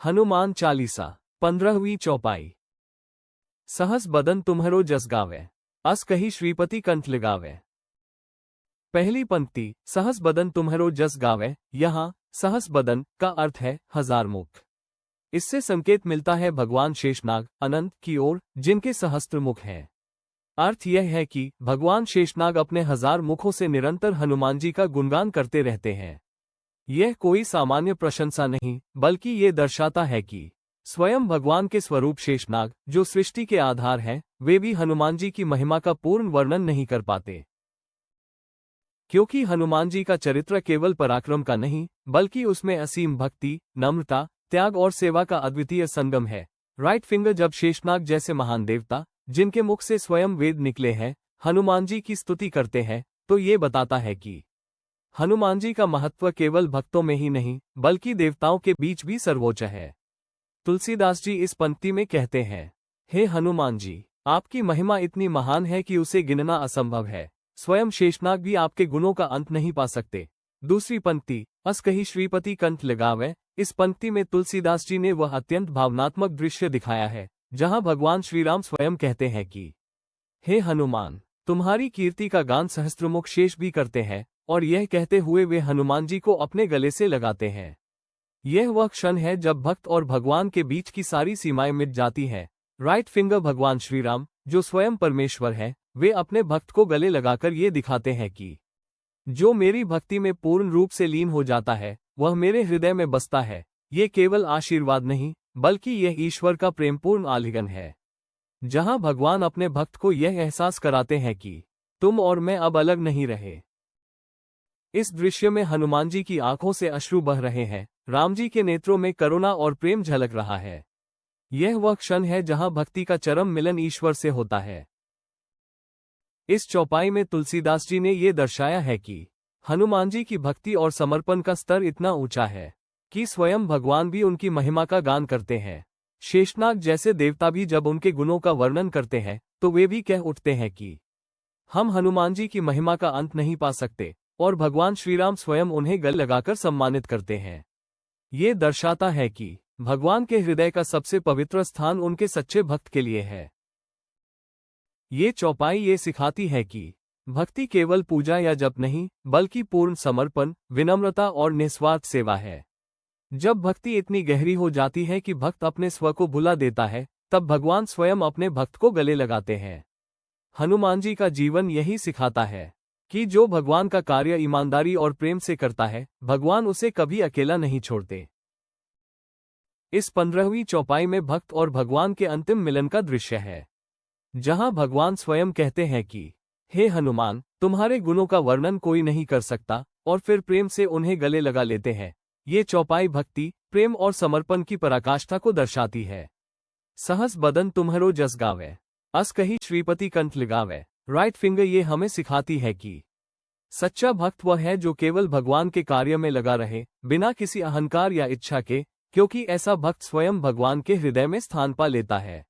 हनुमान चालीसा 15वीं चौपाई। सहस बदन तुम्हरो जस गावे, अस कही श्रीपति कंठ लगावे। पहली पंक्ति सहस बदन तुम्हरो जस गावे। यहाँ सहस बदन का अर्थ है हजार मुख। इससे संकेत मिलता है भगवान शेषनाग अनंत की ओर, जिनके सहस्त्र मुख हैं। अर्थ यह है कि भगवान शेषनाग अपने हजार मुखों से निरंतर हनुमान जी का गुणगान करते रहते हैं। यह कोई सामान्य प्रशंसा नहीं, बल्कि ये दर्शाता है कि स्वयं भगवान के स्वरूप शेषनाग, जो सृष्टि के आधार हैं, वे भी हनुमान जी की महिमा का पूर्ण वर्णन नहीं कर पाते। क्योंकि हनुमान जी का चरित्र केवल पराक्रम का नहीं, बल्कि उसमें असीम भक्ति, नम्रता, त्याग और सेवा का अद्वितीय संगम है। राइट फिंगर जब शेषनाग जैसे महान देवता, जिनके मुख से स्वयं वेद निकले हैं, हनुमान जी की स्तुति करते हैं, तो ये बताता है कि हनुमान जी का महत्व केवल भक्तों में ही नहीं, बल्कि देवताओं के बीच भी सर्वोच्च है। तुलसीदास जी इस पंक्ति में कहते हैं, हे हनुमान जी, आपकी महिमा इतनी महान है कि उसे गिनना असंभव है। स्वयं शेषनाग भी आपके गुणों का अंत नहीं पा सकते। दूसरी पंक्ति अस कही श्रीपति कंठ लगावे। इस पंक्ति में तुलसीदास जी ने वह अत्यंत भावनात्मक दृश्य दिखाया है, जहां भगवान श्रीराम स्वयं कहते हैं कि हे हनुमान, तुम्हारी कीर्ति का गान सहस्त्रमुख शेष भी करते हैं, और यह कहते हुए वे हनुमान जी को अपने गले से लगाते हैं। यह वह क्षण है जब भक्त और भगवान के बीच की सारी सीमाएं मिट जाती हैं। राइट फिंगर भगवान श्रीराम, जो स्वयं परमेश्वर है, वे अपने भक्त को गले लगाकर ये दिखाते हैं कि जो मेरी भक्ति में पूर्ण रूप से लीन हो जाता है, वह मेरे हृदय में बसता है। ये केवल आशीर्वाद नहीं, बल्कि यह ईश्वर का प्रेमपूर्ण आलिंगन है, जहां भगवान अपने भक्त को यह एहसास कराते हैं कि तुम और मैं अब अलग नहीं रहे। इस दृश्य में हनुमान जी की आंखों से अश्रु बह रहे हैं, राम जी के नेत्रों में करुणा और प्रेम झलक रहा है। यह वह क्षण है जहां भक्ति का चरम मिलन ईश्वर से होता है। इस चौपाई में तुलसीदास जी ने ये दर्शाया है कि हनुमान जी की भक्ति और समर्पण का स्तर इतना ऊंचा है कि स्वयं भगवान भी उनकी महिमा का गान करते हैं। शेषनाग जैसे देवता भी जब उनके गुणों का वर्णन करते हैं, तो वे भी कह उठते हैं कि हम हनुमान जी की महिमा का अंत नहीं पा सकते, और भगवान श्रीराम स्वयं उन्हें गले लगाकर सम्मानित करते हैं। ये दर्शाता है कि भगवान के हृदय का सबसे पवित्र स्थान उनके सच्चे भक्त के लिए है। ये चौपाई ये सिखाती है कि भक्ति केवल पूजा या जप नहीं, बल्कि पूर्ण समर्पण, विनम्रता और निस्वार्थ सेवा है। जब भक्ति इतनी गहरी हो जाती है कि भक्त अपने स्व को भुला देता है, तब भगवान स्वयं अपने भक्त को गले लगाते हैं। हनुमान जी का जीवन यही सिखाता है कि जो भगवान का कार्य ईमानदारी और प्रेम से करता है, भगवान उसे कभी अकेला नहीं छोड़ते। इस 15वीं चौपाई में भक्त और भगवान के अंतिम मिलन का दृश्य है, जहां भगवान स्वयं कहते हैं कि हे हनुमान, तुम्हारे गुणों का वर्णन कोई नहीं कर सकता, और फिर प्रेम से उन्हें गले लगा लेते हैं। ये चौपाई भक्ति, प्रेम और समर्पण की पराकाष्ठा को दर्शाती है। सहस बदन तुम्हरो जस गावे, अस कही श्रीपति कंठ लगावे। राइट फिंगर ये हमें सिखाती है कि सच्चा भक्त वह है जो केवल भगवान के कार्य में लगा रहे, बिना किसी अहंकार या इच्छा के, क्योंकि ऐसा भक्त स्वयं भगवान के हृदय में स्थान पा लेता है।